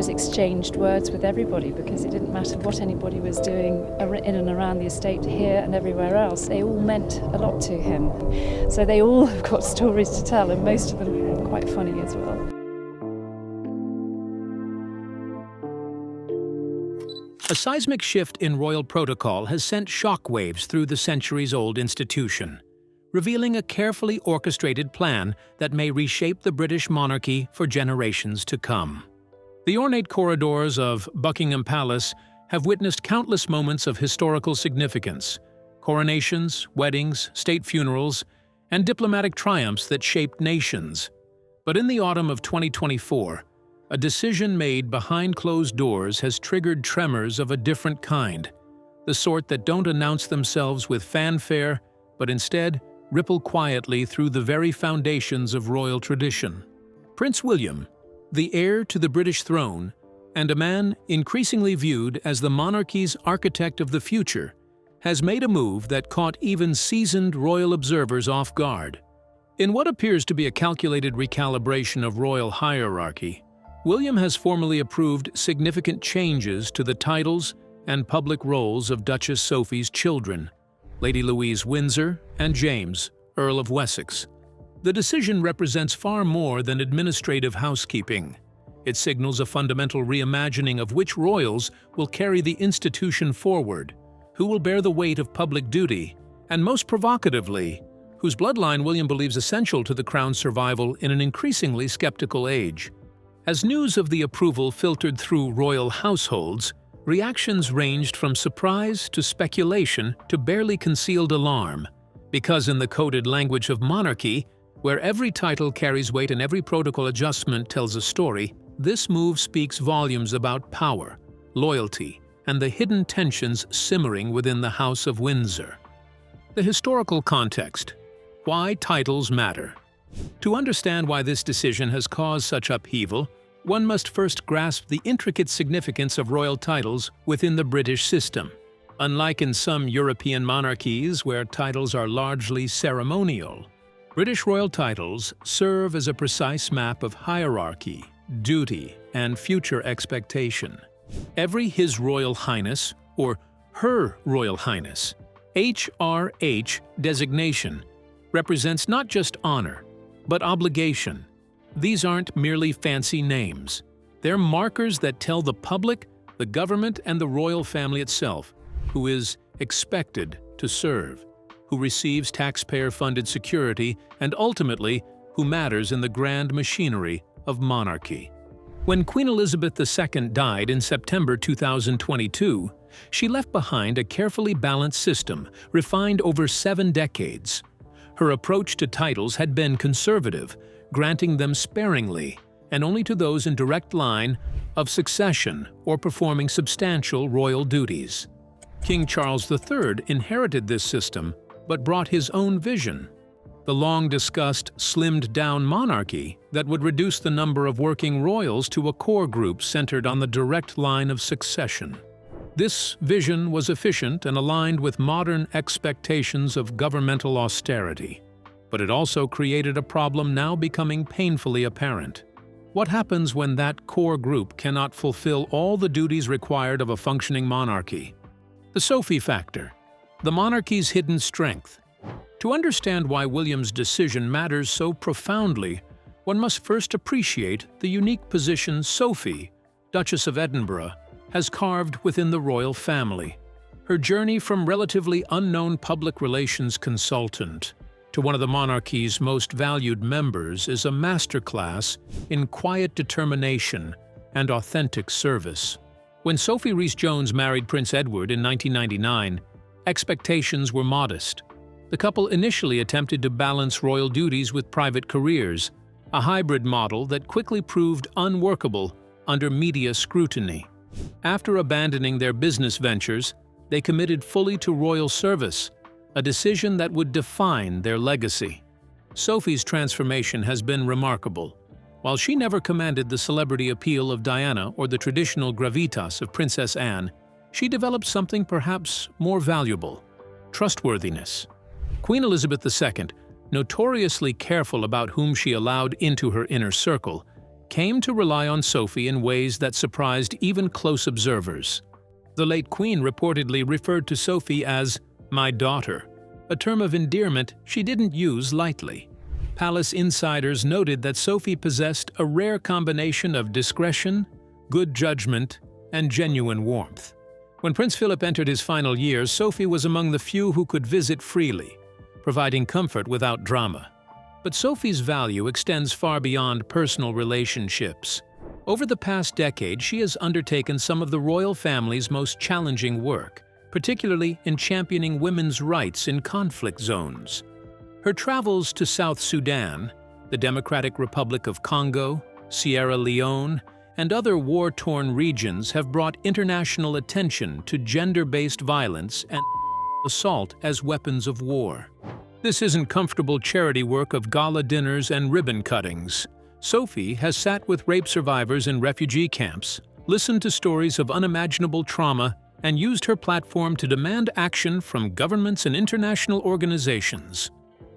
always exchanged words with everybody because it didn't matter what anybody was doing in and around the estate here and everywhere else. They all meant a lot to him. So they all have got stories to tell, and most of them are quite funny as well. A seismic shift in royal protocol has sent shockwaves through the centuries-old institution, revealing a carefully orchestrated plan that may reshape the British monarchy for generations to come. The ornate corridors of Buckingham Palace have witnessed countless moments of historical significance: coronations, weddings, state funerals, and diplomatic triumphs that shaped nations. But in the autumn of 2024, a decision made behind closed doors has triggered tremors of a different kind, the sort that don't announce themselves with fanfare, but instead ripple quietly through the very foundations of royal tradition. Prince William, the heir to the British throne, and a man increasingly viewed as the monarchy's architect of the future, has made a move that caught even seasoned royal observers off guard. In what appears to be a calculated recalibration of royal hierarchy, William has formally approved significant changes to the titles and public roles of Duchess Sophie's children, Lady Louise Windsor and James, Earl of Wessex. The decision represents far more than administrative housekeeping. It signals a fundamental reimagining of which royals will carry the institution forward, who will bear the weight of public duty, and most provocatively, whose bloodline William believes essential to the crown's survival in an increasingly skeptical age. As news of the approval filtered through royal households, reactions ranged from surprise to speculation to barely concealed alarm, because in the coded language of monarchy, where every title carries weight and every protocol adjustment tells a story, this move speaks volumes about power, loyalty, and the hidden tensions simmering within the House of Windsor. The historical context: why titles matter. To understand why this decision has caused such upheaval, one must first grasp the intricate significance of royal titles within the British system. Unlike in some European monarchies where titles are largely ceremonial, British royal titles serve as a precise map of hierarchy, duty, and future expectation. Every His Royal Highness or Her Royal Highness (HRH) designation represents not just honor, but obligation. These aren't merely fancy names. They're markers that tell the public, the government, and the royal family itself who is expected to serve, who receives taxpayer-funded security, and ultimately who matters in the grand machinery of monarchy. When Queen Elizabeth II died in September 2022, she left behind a carefully balanced system refined over 7 decades. Her approach to titles had been conservative, granting them sparingly and only to those in direct line of succession or performing substantial royal duties. King Charles III inherited this system but brought his own vision: the long-discussed, slimmed-down monarchy that would reduce the number of working royals to a core group centered on the direct line of succession. This vision was efficient and aligned with modern expectations of governmental austerity, but it also created a problem now becoming painfully apparent. What happens when that core group cannot fulfill all the duties required of a functioning monarchy? The Sophie factor, the monarchy's hidden strength. To understand why William's decision matters so profoundly, one must first appreciate the unique position Sophie, Duchess of Edinburgh, has carved within the royal family. Her journey from relatively unknown public relations consultant to one of the monarchy's most valued members is a masterclass in quiet determination and authentic service. When Sophie Rhys-Jones married Prince Edward in 1999, expectations were modest. The couple initially attempted to balance royal duties with private careers, a hybrid model that quickly proved unworkable under media scrutiny. After abandoning their business ventures, they committed fully to royal service, a decision that would define their legacy. Sophie's transformation has been remarkable. While she never commanded the celebrity appeal of Diana or the traditional gravitas of Princess Anne, she developed something perhaps more valuable: trustworthiness. Queen Elizabeth II, notoriously careful about whom she allowed into her inner circle, came to rely on Sophie in ways that surprised even close observers. The late Queen reportedly referred to Sophie as "my daughter," a term of endearment she didn't use lightly. Palace insiders noted that Sophie possessed a rare combination of discretion, good judgment, and genuine warmth. When Prince Philip entered his final years, Sophie was among the few who could visit freely, providing comfort without drama. But Sophie's value extends far beyond personal relationships. Over the past decade, she has undertaken some of the royal family's most challenging work, particularly in championing women's rights in conflict zones. Her travels to South Sudan, the Democratic Republic of Congo, Sierra Leone, and other war-torn regions have brought international attention to gender-based violence and assault as weapons of war. This isn't comfortable charity work of gala dinners and ribbon cuttings. Sophie has sat with rape survivors in refugee camps, listened to stories of unimaginable trauma, and used her platform to demand action from governments and international organizations.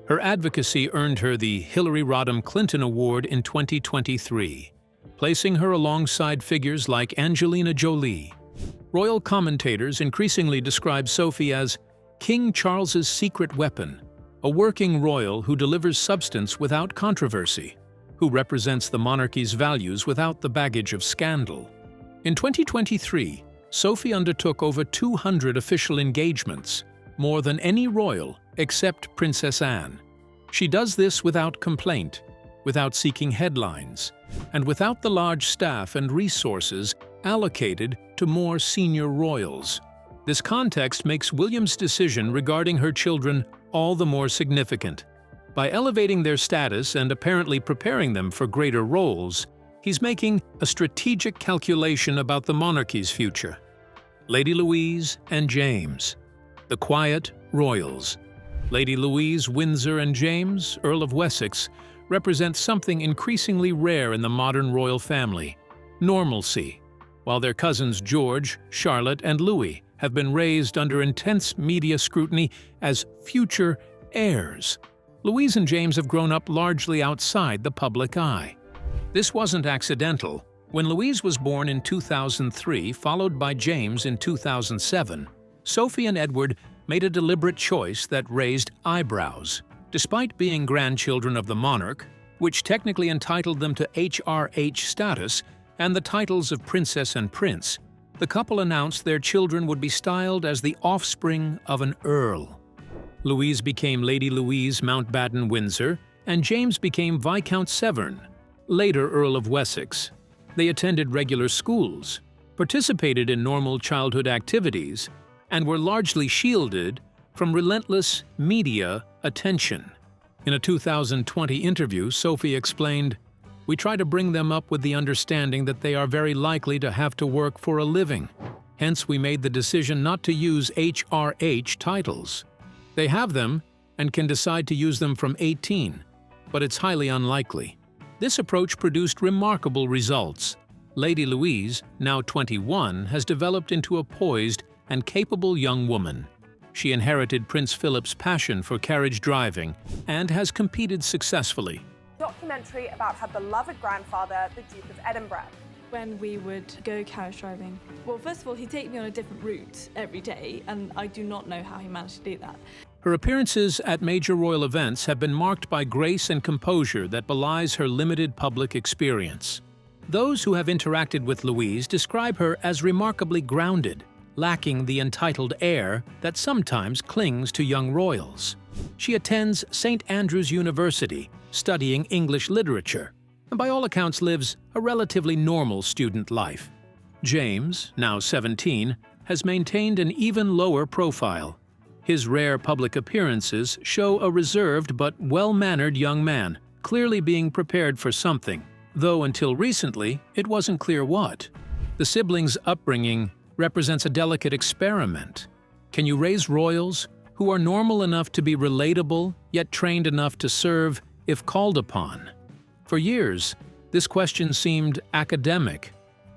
Her advocacy earned her the Hillary Rodham Clinton Award in 2023, placing her alongside figures like Angelina Jolie. Royal commentators increasingly describe Sophie as King Charles's secret weapon, a working royal who delivers substance without controversy, who represents the monarchy's values without the baggage of scandal. In 2023, Sophie undertook over 200 official engagements, more than any royal except Princess Anne. She does this without complaint, without seeking headlines, and without the large staff and resources allocated to more senior royals. This context makes William's decision regarding her children all the more significant. By elevating their status and apparently preparing them for greater roles, he's making a strategic calculation about the monarchy's future. Lady Louise and James, the quiet royals. Lady Louise Windsor and James, Earl of Wessex, represent something increasingly rare in the modern royal family: normalcy, while their cousins George, Charlotte, and Louis have been raised under intense media scrutiny as future heirs. Louise and James have grown up largely outside the public eye. This wasn't accidental. When Louise was born in 2003, followed by James in 2007, Sophie and Edward made a deliberate choice that raised eyebrows. Despite being grandchildren of the monarch, which technically entitled them to HRH status and the titles of princess and prince, the couple announced their children would be styled as the offspring of an earl. Louise became Lady Louise Mountbatten-Windsor, and James became Viscount Severn, later Earl of Wessex. They attended regular schools, participated in normal childhood activities, and were largely shielded from relentless media attention. In a 2020 interview, Sophie explained, "We try to bring them up with the understanding that they are very likely to have to work for a living. Hence, we made the decision not to use HRH titles. They have them and can decide to use them from 18, but it's highly unlikely." This approach produced remarkable results. Lady Louise, now 21, has developed into a poised and capable young woman. She inherited Prince Philip's passion for carriage driving and has competed successfully. Documentary about her beloved grandfather, the Duke of Edinburgh. When we would go carriage driving, well, first of all, he'd take me on a different route every day, and I do not know how he managed to do that. Her appearances at major royal events have been marked by grace and composure that belies her limited public experience. Those who have interacted with Louise describe her as remarkably grounded, lacking the entitled air that sometimes clings to young royals. She attends St. Andrew's University, studying English literature, and by all accounts lives a relatively normal student life. James, now 17, has maintained an even lower profile. His rare public appearances show a reserved but well-mannered young man, clearly being prepared for something, though until recently it wasn't clear what. The siblings' upbringing represents a delicate experiment. Can you raise royals who are normal enough to be relatable, yet trained enough to serve if called upon? For years, this question seemed academic.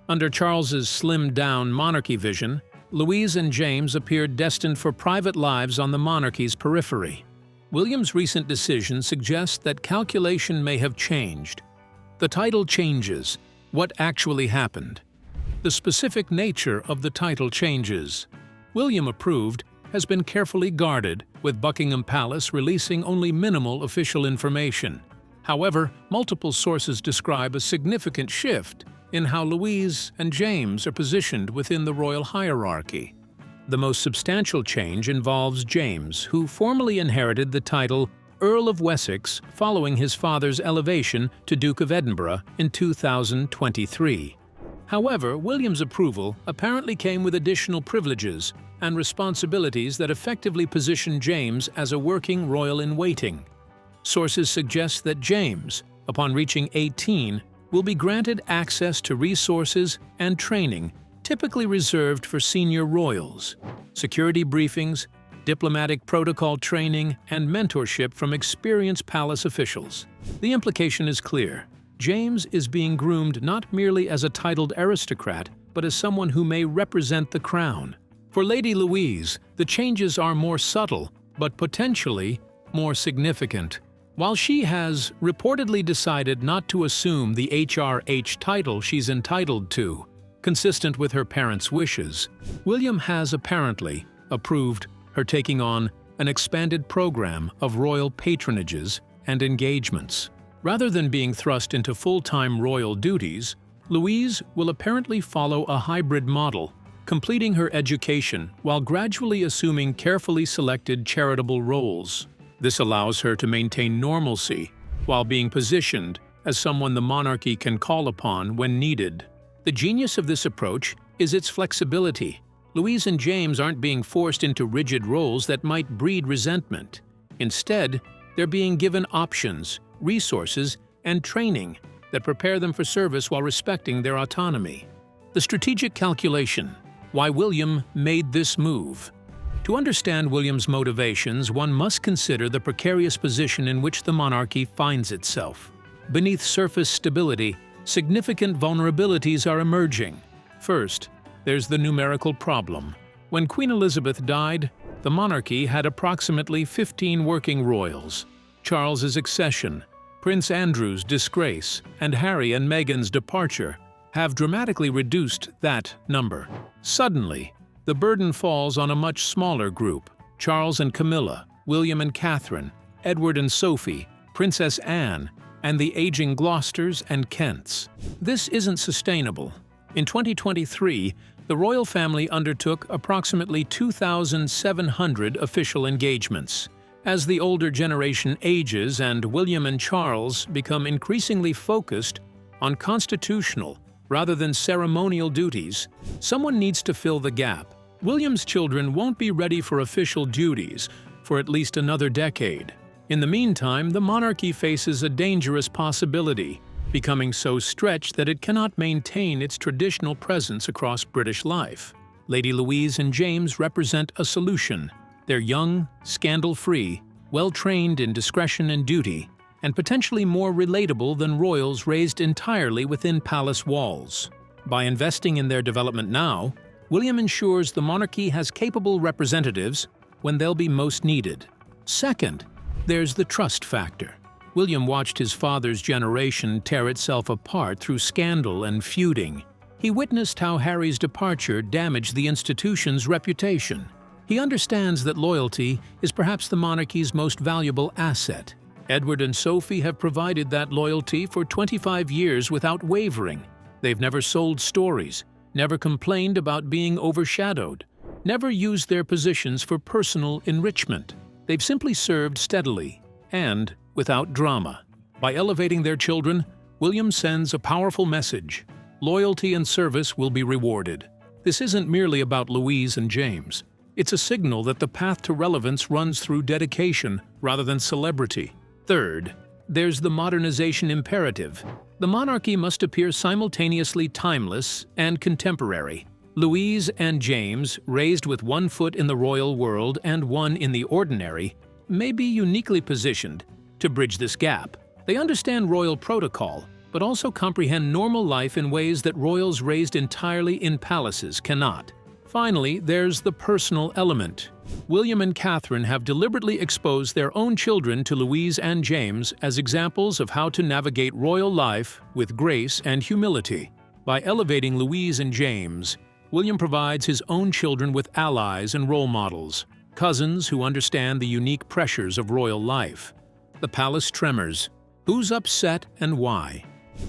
Under Charles's slimmed-down monarchy vision, Louise and James appeared destined for private lives on the monarchy's periphery. William's recent decision suggests that calculation may have changed. The title changes. What actually happened? The specific nature of the title changes. William approved has been carefully guarded, with Buckingham Palace releasing only minimal official information. However, multiple sources describe a significant shift in how Louise and James are positioned within the royal hierarchy. The most substantial change involves James, who formally inherited the title Earl of Wessex following his father's elevation to Duke of Edinburgh in 2023. However, William's approval apparently came with additional privileges and responsibilities that effectively position James as a working royal-in-waiting. Sources suggest that James, upon reaching 18, will be granted access to resources and training typically reserved for senior royals, security briefings, diplomatic protocol training, and mentorship from experienced palace officials. The implication is clear. James is being groomed not merely as a titled aristocrat, but as someone who may represent the crown. For Lady Louise, the changes are more subtle, but potentially more significant. While she has reportedly decided not to assume the HRH title she's entitled to, consistent with her parents' wishes, William has apparently approved her taking on an expanded program of royal patronages and engagements. Rather than being thrust into full-time royal duties, Louise will apparently follow a hybrid model, completing her education while gradually assuming carefully selected charitable roles. This allows her to maintain normalcy while being positioned as someone the monarchy can call upon when needed. The genius of this approach is its flexibility. Louise and James aren't being forced into rigid roles that might breed resentment. Instead, they're being given options, resources, and training that prepare them for service while respecting their autonomy. The strategic calculation: why William made this move. To understand William's motivations, one must consider the precarious position in which the monarchy finds itself. Beneath surface stability, significant vulnerabilities are emerging. First, there's the numerical problem. When Queen Elizabeth died, the monarchy had approximately 15 working royals. Charles's accession, Prince Andrew's disgrace, and Harry and Meghan's departure have dramatically reduced that number. Suddenly, the burden falls on a much smaller group: Charles and Camilla, William and Catherine, Edward and Sophie, Princess Anne, and the aging Gloucesters and Kents. This isn't sustainable. In 2023, the royal family undertook approximately 2,700 official engagements. As the older generation ages and William and Charles become increasingly focused on constitutional rather than ceremonial duties, someone needs to fill the gap. William's children won't be ready for official duties for at least another decade. In the meantime, the monarchy faces a dangerous possibility, becoming so stretched that it cannot maintain its traditional presence across British life. Lady Louise and James represent a solution. They're young, scandal-free, well-trained in discretion and duty, and potentially more relatable than royals raised entirely within palace walls. By investing in their development now, William ensures the monarchy has capable representatives when they'll be most needed. Second, there's the trust factor. William watched his father's generation tear itself apart through scandal and feuding. He witnessed how Harry's departure damaged the institution's reputation. He understands that loyalty is perhaps the monarchy's most valuable asset. Edward and Sophie have provided that loyalty for 25 years without wavering. They've never sold stories, never complained about being overshadowed, never used their positions for personal enrichment. They've simply served steadily and without drama. By elevating their children, William sends a powerful message: loyalty and service will be rewarded. This isn't merely about Louise and James. It's a signal that the path to relevance runs through dedication rather than celebrity. Third, there's the modernization imperative. The monarchy must appear simultaneously timeless and contemporary. Louise and James, raised with one foot in the royal world and one in the ordinary, may be uniquely positioned to bridge this gap. They understand royal protocol, but also comprehend normal life in ways that royals raised entirely in palaces cannot. Finally, there's the personal element. William and Catherine have deliberately exposed their own children to Louise and James as examples of how to navigate royal life with grace and humility. By elevating Louise and James, William provides his own children with allies and role models, cousins who understand the unique pressures of royal life. The palace tremors. Who's upset and why?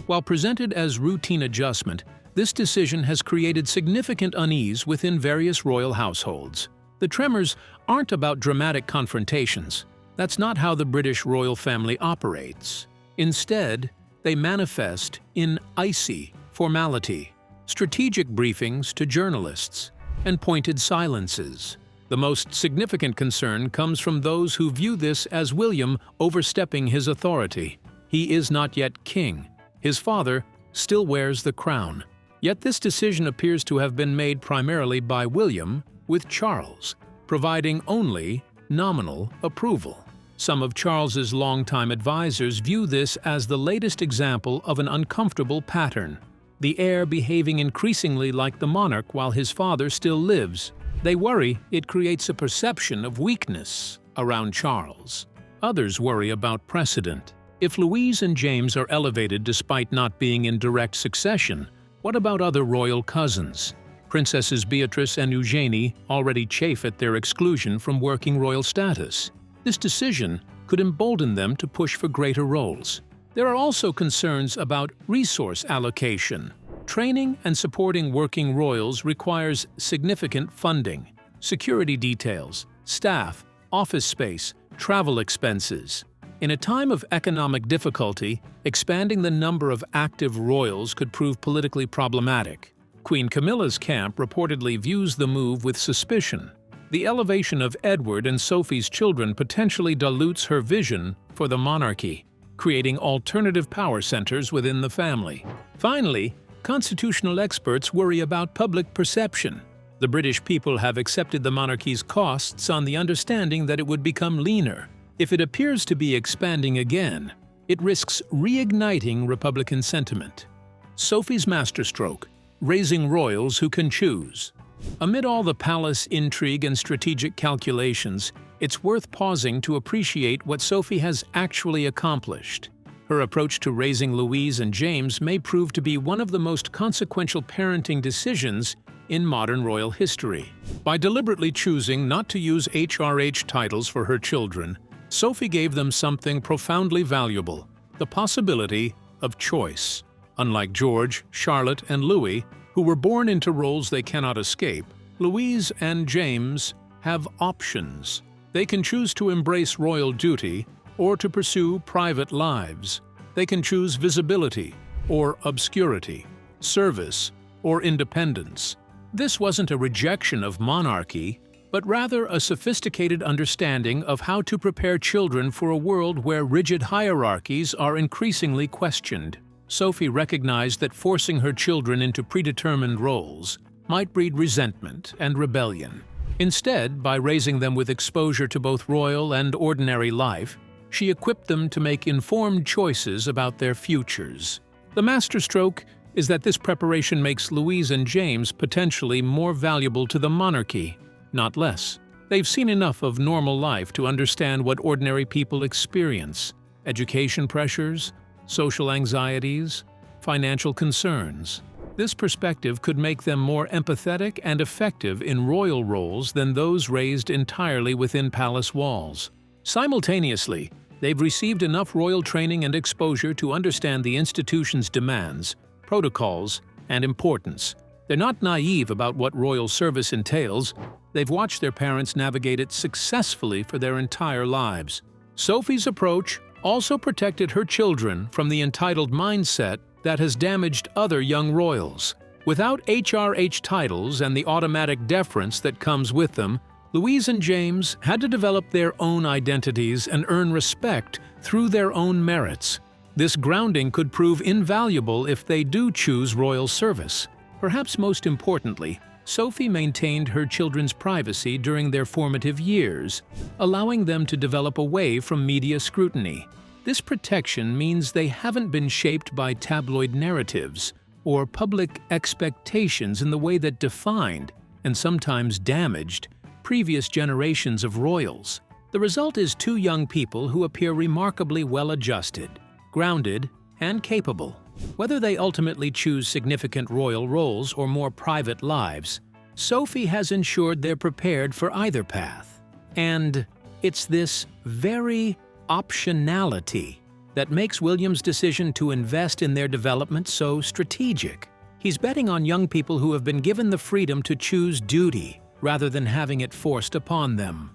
While presented as routine adjustment, this decision has created significant unease within various royal households. The tremors aren't about dramatic confrontations. That's not how the British royal family operates. Instead, they manifest in icy formality, strategic briefings to journalists, and pointed silences. The most significant concern comes from those who view this as William overstepping his authority. He is not yet king. His father still wears the crown. Yet this decision appears to have been made primarily by William, with Charles providing only nominal approval. Some of Charles's longtime advisors view this as the latest example of an uncomfortable pattern. The heir behaving increasingly like the monarch while his father still lives. They worry it creates a perception of weakness around Charles. Others worry about precedent. If Louise and James are elevated despite not being in direct succession, what about other royal cousins? Princesses Beatrice and Eugenie already chafe at their exclusion from working royal status. This decision could embolden them to push for greater roles. There are also concerns about resource allocation. Training and supporting working royals requires significant funding, security details, staff, office space, travel expenses. In a time of economic difficulty, expanding the number of active royals could prove politically problematic. Queen Camilla's camp reportedly views the move with suspicion. The elevation of Edward and Sophie's children potentially dilutes her vision for the monarchy, creating alternative power centers within the family. Finally, constitutional experts worry about public perception. The British people have accepted the monarchy's costs on the understanding that it would become leaner. If it appears to be expanding again, it risks reigniting Republican sentiment. Sophie's masterstroke: raising royals who can choose. Amid all the palace intrigue and strategic calculations, it's worth pausing to appreciate what Sophie has actually accomplished. Her approach to raising Louise and James may prove to be one of the most consequential parenting decisions in modern royal history. By deliberately choosing not to use HRH titles for her children, Sophie gave them something profoundly valuable: the possibility of choice. Unlike George, Charlotte, and Louis, who were born into roles they cannot escape, Louise and James have options. They can choose to embrace royal duty or to pursue private lives. They can choose visibility or obscurity, service or independence. This wasn't a rejection of monarchy, but rather a sophisticated understanding of how to prepare children for a world where rigid hierarchies are increasingly questioned. Sophie recognized that forcing her children into predetermined roles might breed resentment and rebellion. Instead, by raising them with exposure to both royal and ordinary life, she equipped them to make informed choices about their futures. The masterstroke is that this preparation makes Louise and James potentially more valuable to the monarchy, not less. They've seen enough of normal life to understand what ordinary people experience: education pressures, social anxieties, financial concerns. This perspective could make them more empathetic and effective in royal roles than those raised entirely within palace walls. Simultaneously, they've received enough royal training and exposure to understand the institution's demands, protocols, and importance. They're not naive about what royal service entails. They've watched their parents navigate it successfully for their entire lives. Sophie's approach also protected her children from the entitled mindset that has damaged other young royals. Without HRH titles and the automatic deference that comes with them, Louise and James had to develop their own identities and earn respect through their own merits. This grounding could prove invaluable if they do choose royal service. Perhaps most importantly, Sophie maintained her children's privacy during their formative years, allowing them to develop away from media scrutiny. This protection means they haven't been shaped by tabloid narratives or public expectations in the way that defined, and sometimes damaged, previous generations of royals. The result is two young people who appear remarkably well-adjusted, grounded, and capable. Whether they ultimately choose significant royal roles or more private lives, Sophie has ensured they're prepared for either path. And it's this very optionality that makes William's decision to invest in their development so strategic. He's betting on young people who have been given the freedom to choose duty rather than having it forced upon them.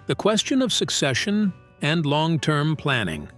The question of succession and long-term planning.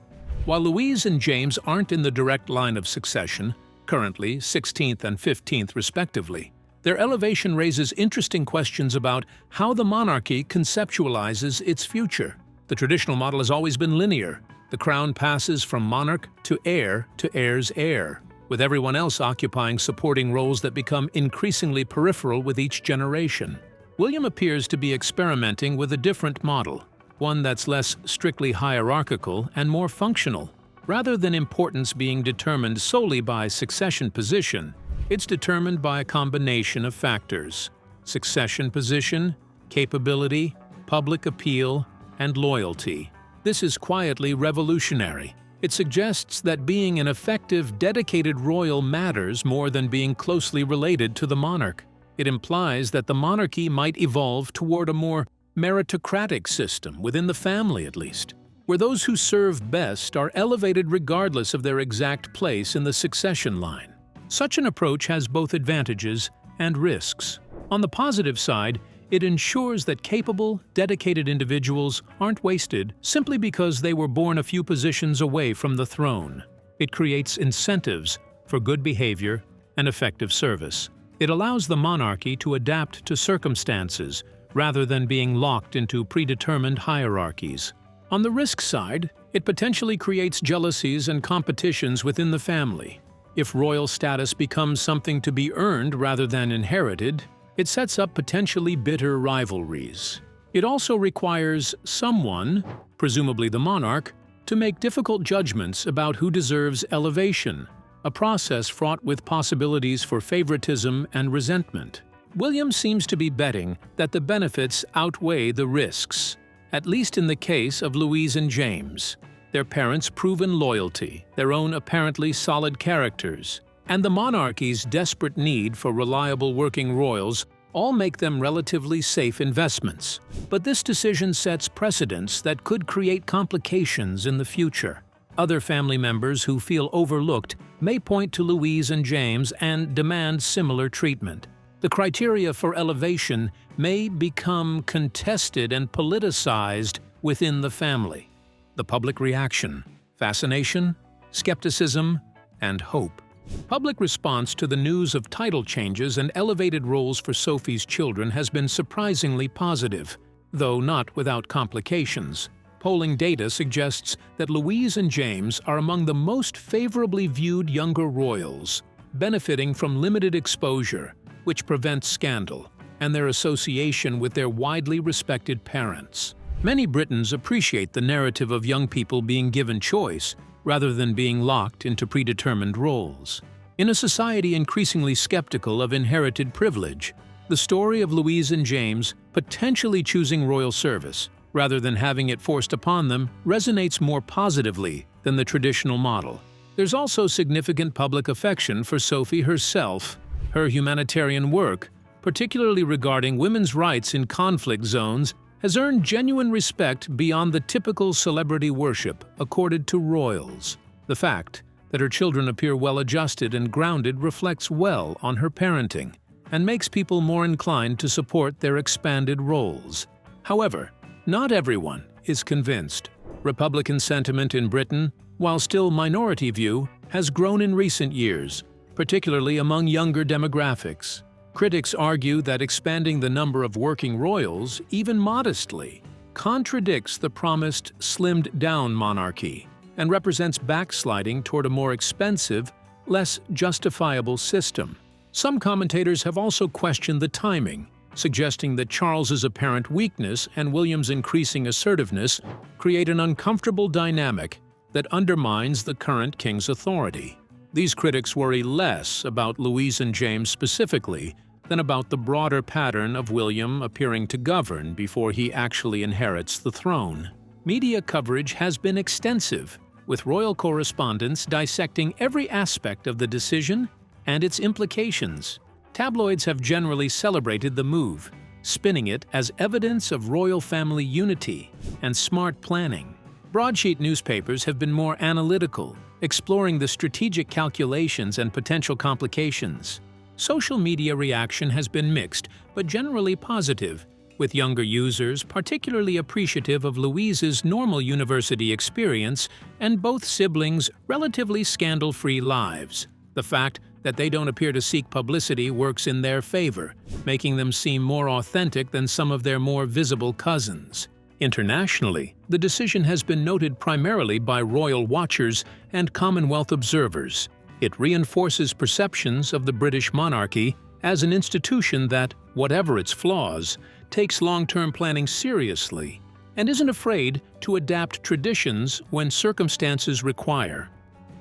While Louise and James aren't in the direct line of succession, currently 16th and 15th respectively, their elevation raises interesting questions about how the monarchy conceptualizes its future. The traditional model has always been linear. The crown passes from monarch to heir's heir, with everyone else occupying supporting roles that become increasingly peripheral with each generation. William appears to be experimenting with a different model, one that's less strictly hierarchical and more functional. Rather than importance being determined solely by succession position, it's determined by a combination of factors: succession position, capability, public appeal, and loyalty. This is quietly revolutionary. It suggests that being an effective, dedicated royal matters more than being closely related to the monarch. It implies that the monarchy might evolve toward a more meritocratic system, within the family at least, where those who serve best are elevated regardless of their exact place in the succession line. Such an approach has both advantages and risks. On the positive side, it ensures that capable, dedicated individuals aren't wasted simply because they were born a few positions away from the throne. It creates incentives for good behavior and effective service. It allows the monarchy to adapt to circumstances rather than being locked into predetermined hierarchies. On the risk side, it potentially creates jealousies and competitions within the family. If royal status becomes something to be earned rather than inherited, it sets up potentially bitter rivalries. It also requires someone, presumably the monarch, to make difficult judgments about who deserves elevation, a process fraught with possibilities for favoritism and resentment. William seems to be betting that the benefits outweigh the risks, at least in the case of Louise and James. Their parents' proven loyalty, their own apparently solid characters, and the monarchy's desperate need for reliable working royals all make them relatively safe investments. But this decision sets precedents that could create complications in the future. Other family members who feel overlooked may point to Louise and James and demand similar treatment. The criteria for elevation may become contested and politicized within the family. The public reaction, fascination, skepticism, and hope. Public response to the news of title changes and elevated roles for Sophie's children has been surprisingly positive, though not without complications. Polling data suggests that Louise and James are among the most favorably viewed younger royals, benefiting from limited exposure, which prevents scandal, and their association with their widely respected parents. Many Britons appreciate the narrative of young people being given choice, rather than being locked into predetermined roles. In a society increasingly skeptical of inherited privilege, the story of Louise and James potentially choosing royal service, rather than having it forced upon them, resonates more positively than the traditional model. There's also significant public affection for Sophie herself. Her humanitarian work, particularly regarding women's rights in conflict zones, has earned genuine respect beyond the typical celebrity worship accorded to royals. The fact that her children appear well-adjusted and grounded reflects well on her parenting and makes people more inclined to support their expanded roles. However, not everyone is convinced. Republican sentiment in Britain, while still minority view, has grown in recent years, particularly among younger demographics. Critics argue that expanding the number of working royals, even modestly, contradicts the promised slimmed-down monarchy and represents backsliding toward a more expensive, less justifiable system. Some commentators have also questioned the timing, suggesting that Charles's apparent weakness and William's increasing assertiveness create an uncomfortable dynamic that undermines the current king's authority. These critics worry less about Louise and James specifically, than about the broader pattern of William appearing to govern before he actually inherits the throne. Media coverage has been extensive, with royal correspondents dissecting every aspect of the decision and its implications. Tabloids have generally celebrated the move, spinning it as evidence of royal family unity and smart planning. Broadsheet newspapers have been more analytical, exploring the strategic calculations and potential complications. Social media reaction has been mixed, but generally positive, with younger users particularly appreciative of Louise's normal university experience and both siblings' relatively scandal-free lives. The fact that they don't appear to seek publicity works in their favor, making them seem more authentic than some of their more visible cousins. Internationally, the decision has been noted primarily by royal watchers and Commonwealth observers. It reinforces perceptions of the British monarchy as an institution that, whatever its flaws, takes long-term planning seriously and isn't afraid to adapt traditions when circumstances require.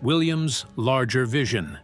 William's larger vision.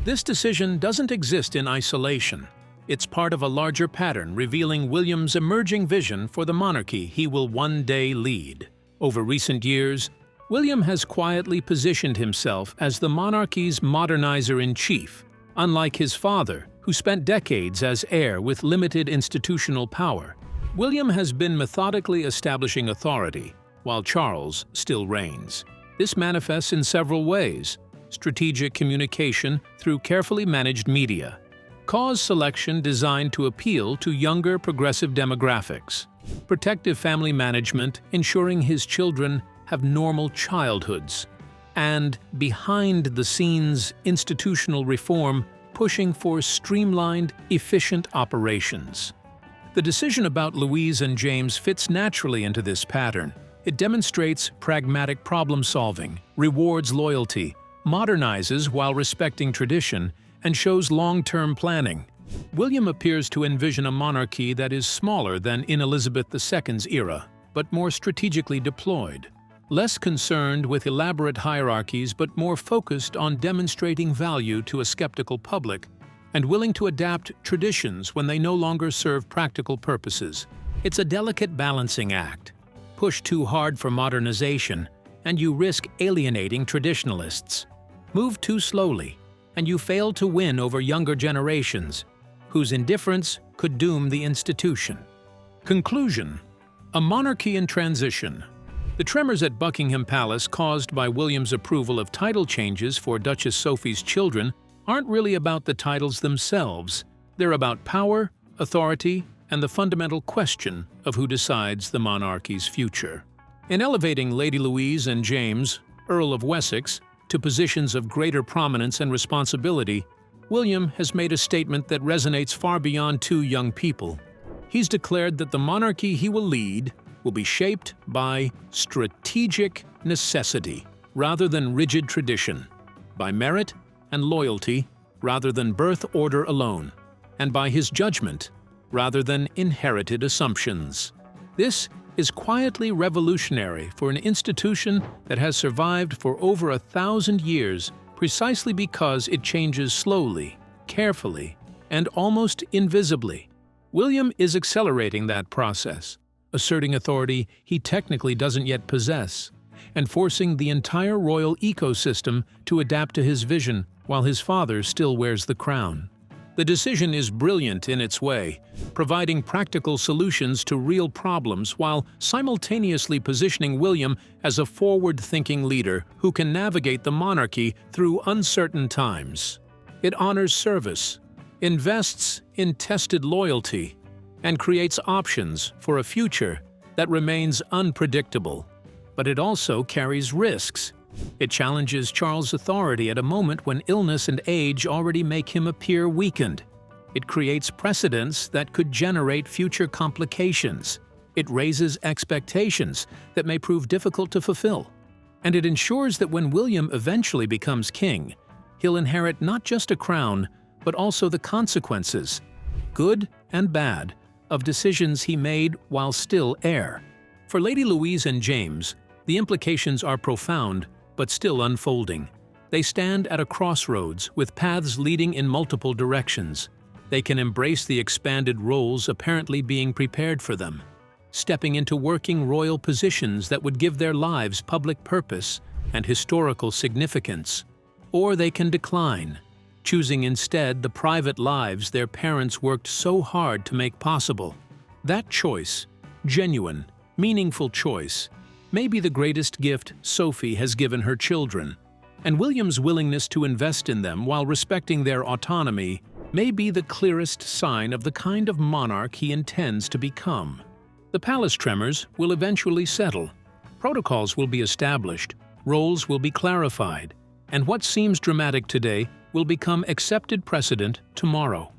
This decision doesn't exist in isolation. It's part of a larger pattern revealing William's emerging vision for the monarchy he will one day lead. Over recent years, William has quietly positioned himself as the monarchy's modernizer-in-chief, unlike his father, who spent decades as heir with limited institutional power. William has been methodically establishing authority, while Charles still reigns. This manifests in several ways: strategic communication through carefully managed media, cause selection designed to appeal to younger progressive demographics, protective family management ensuring his children have normal childhoods, and behind-the-scenes institutional reform pushing for streamlined, efficient operations. The decision about Louise and James fits naturally into this pattern. It demonstrates pragmatic problem-solving, rewards loyalty, modernizes while respecting tradition, and shows long-term planning. William appears to envision a monarchy that is smaller than in Elizabeth II's era, but more strategically deployed. Less concerned with elaborate hierarchies but more focused on demonstrating value to a skeptical public, and willing to adapt traditions when they no longer serve practical purposes. It's a delicate balancing act. Push too hard for modernization, and you risk alienating traditionalists. Move too slowly, and you fail to win over younger generations, whose indifference could doom the institution. Conclusion: a monarchy in transition. The tremors at Buckingham Palace caused by William's approval of title changes for Duchess Sophie's children aren't really about the titles themselves. They're about power, authority, and the fundamental question of who decides the monarchy's future. In elevating Lady Louise and James, Earl of Wessex, to positions of greater prominence and responsibility, William has made a statement that resonates far beyond two young people. He's declared that the monarchy he will lead will be shaped by strategic necessity rather than rigid tradition, by merit and loyalty rather than birth order alone, and by his judgment rather than inherited assumptions. This is quietly revolutionary for an institution that has survived for over 1,000 years precisely because it changes slowly, carefully, and almost invisibly. William is accelerating that process, asserting authority he technically doesn't yet possess, and forcing the entire royal ecosystem to adapt to his vision while his father still wears the crown. The decision is brilliant in its way, providing practical solutions to real problems while simultaneously positioning William as a forward-thinking leader who can navigate the monarchy through uncertain times. It honors service, invests in tested loyalty, and creates options for a future that remains unpredictable. But it also carries risks. It challenges Charles' authority at a moment when illness and age already make him appear weakened. It creates precedents that could generate future complications. It raises expectations that may prove difficult to fulfill. And it ensures that when William eventually becomes king, he'll inherit not just a crown, but also the consequences, good and bad, of decisions he made while still heir. For Lady Louise and James, the implications are profound, but still unfolding. They stand at a crossroads with paths leading in multiple directions. They can embrace the expanded roles apparently being prepared for them, stepping into working royal positions that would give their lives public purpose and historical significance. Or they can decline, choosing instead the private lives their parents worked so hard to make possible. That choice, genuine, meaningful choice, may be the greatest gift Sophie has given her children, and William's willingness to invest in them while respecting their autonomy may be the clearest sign of the kind of monarch he intends to become. The palace tremors will eventually settle. Protocols will be established, roles will be clarified, and what seems dramatic today will become accepted precedent tomorrow.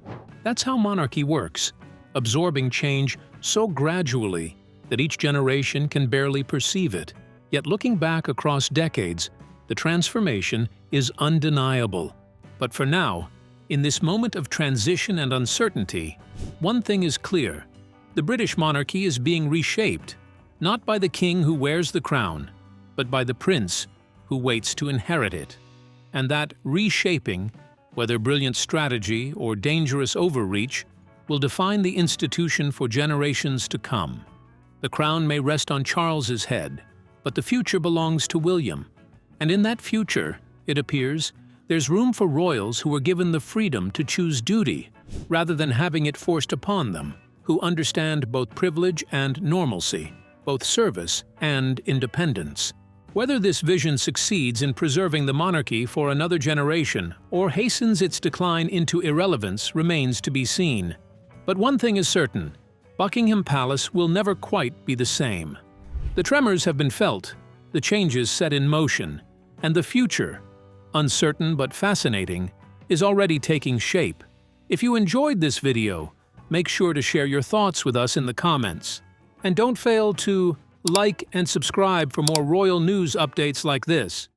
That's how monarchy works, absorbing change so gradually that each generation can barely perceive it. Yet looking back across decades, the transformation is undeniable. But for now, in this moment of transition and uncertainty, one thing is clear. The British monarchy is being reshaped, not by the king who wears the crown, but by the prince who waits to inherit it. And that reshaping, whether brilliant strategy or dangerous overreach, will define the institution for generations to come. The crown may rest on Charles's head, but the future belongs to William. And in that future, it appears, there's room for royals who are given the freedom to choose duty, rather than having it forced upon them, who understand both privilege and normalcy, both service and independence. Whether this vision succeeds in preserving the monarchy for another generation or hastens its decline into irrelevance remains to be seen. But one thing is certain, Buckingham Palace will never quite be the same. The tremors have been felt, the changes set in motion, and the future, uncertain but fascinating, is already taking shape. If you enjoyed this video, make sure to share your thoughts with us in the comments. And don't fail to like and subscribe for more royal news updates like this.